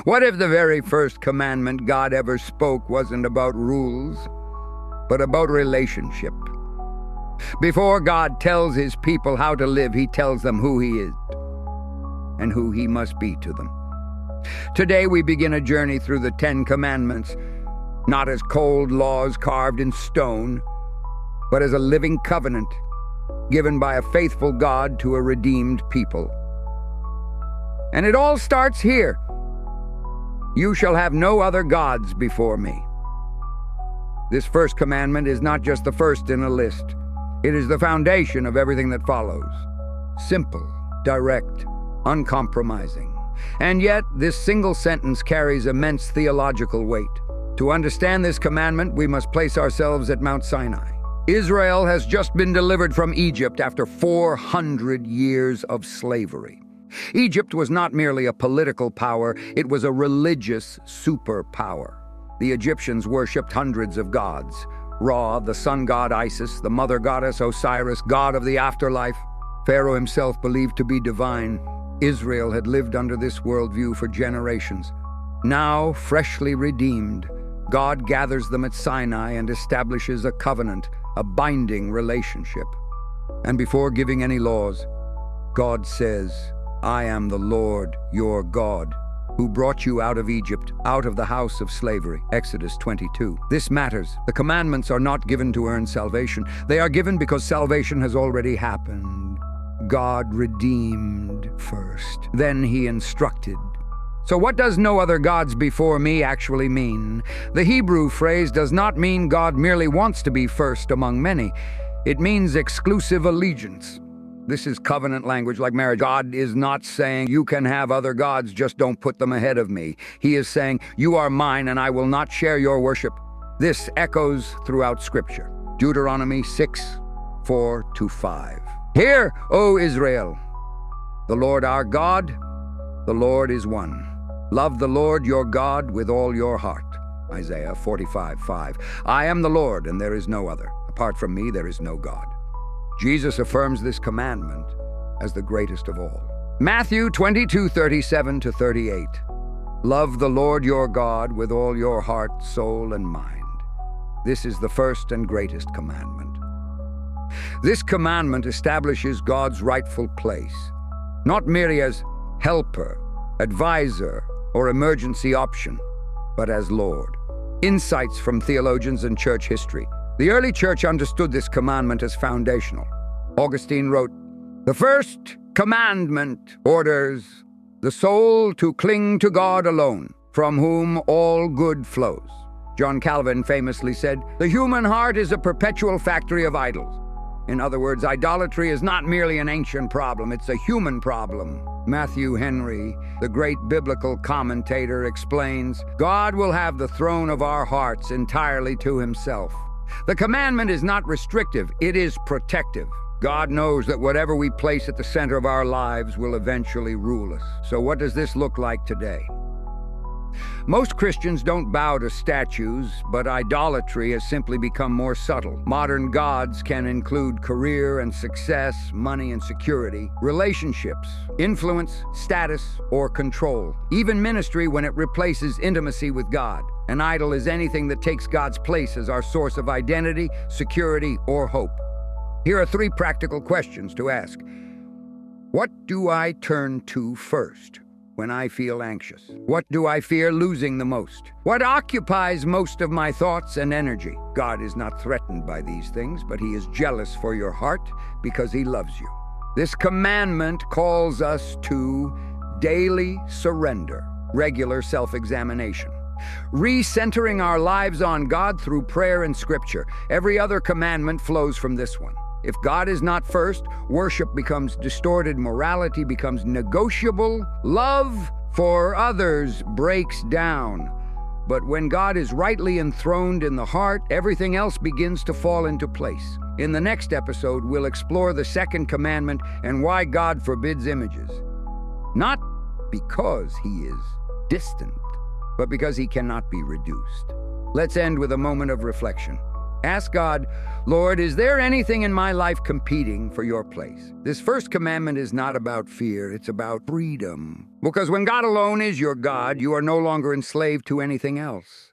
What if the very first commandment God ever spoke wasn't about rules, but about relationship? Before God tells his people how to live, he tells them who he is and who he must be to them. Today we begin a journey through the 10 Commandments, not as cold laws carved in stone, but as a living covenant given by a faithful God to a redeemed people. And it all starts here. You shall have no other gods before me. This first commandment is not just the first in a list. It is the foundation of everything that follows. Simple, direct, uncompromising. And yet, this single sentence carries immense theological weight. To understand this commandment, we must place ourselves at Mount Sinai. Israel has just been delivered from Egypt after 400 years of slavery. Egypt was not merely a political power, it was a religious superpower. The Egyptians worshipped hundreds of gods. Ra, the sun god Isis, the mother goddess Osiris, god of the afterlife. Pharaoh himself believed to be divine. Israel had lived under this worldview for generations. Now, freshly redeemed, God gathers them at Sinai and establishes a covenant, a binding relationship. And before giving any laws, God says, I am the Lord, your God, who brought you out of Egypt, out of the house of slavery. Exodus 22. This matters. The commandments are not given to earn salvation. They are given because salvation has already happened. God redeemed first. Then he instructed. So what does no other gods before me actually mean? The Hebrew phrase does not mean God merely wants to be first among many. It means exclusive allegiance. This is covenant language like marriage. God is not saying, you can have other gods, just don't put them ahead of me. He is saying, you are mine and I will not share your worship. This echoes throughout Scripture. Deuteronomy 6:4-5. Hear, O Israel, the Lord our God, the Lord is one. Love the Lord your God with all your heart. Isaiah 45:5. I am the Lord and there is no other. Apart from me there is no God. Jesus affirms this commandment as the greatest of all. Matthew 22:37-38. Love the Lord your God with all your heart, soul, and mind. This is the first and greatest commandment. This commandment establishes God's rightful place, not merely as helper, advisor, or emergency option, but as Lord. Insights from theologians and church history. The early church understood this commandment as foundational. Augustine wrote, the first commandment orders the soul to cling to God alone, from whom all good flows. John Calvin famously said, the human heart is a perpetual factory of idols. In other words, idolatry is not merely an ancient problem, it's a human problem. Matthew Henry, the great biblical commentator, explains, God will have the throne of our hearts entirely to himself. The commandment is not restrictive, it is protective. God knows that whatever we place at the center of our lives will eventually rule us. So what does this look like today? Most Christians don't bow to statues, but idolatry has simply become more subtle. Modern gods can include career and success, money and security, relationships, influence, status, or control. Even ministry when it replaces intimacy with God. An idol is anything that takes God's place as our source of identity, security, or hope. Here are 3 practical questions to ask. What do I turn to first when I feel anxious? What do I fear losing the most? What occupies most of my thoughts and energy? God is not threatened by these things, but he is jealous for your heart because he loves you. This commandment calls us to daily surrender, regular self-examination, recentering our lives on God through prayer and Scripture. Every other commandment flows from this one. If God is not first, worship becomes distorted, morality becomes negotiable, love for others breaks down. But when God is rightly enthroned in the heart, everything else begins to fall into place. In the next episode, we'll explore the second commandment and why God forbids images. Not because he is distant, but because he cannot be reduced. Let's end with a moment of reflection. Ask God, Lord, is there anything in my life competing for your place? This first commandment is not about fear, it's about freedom. Because when God alone is your God, you are no longer enslaved to anything else.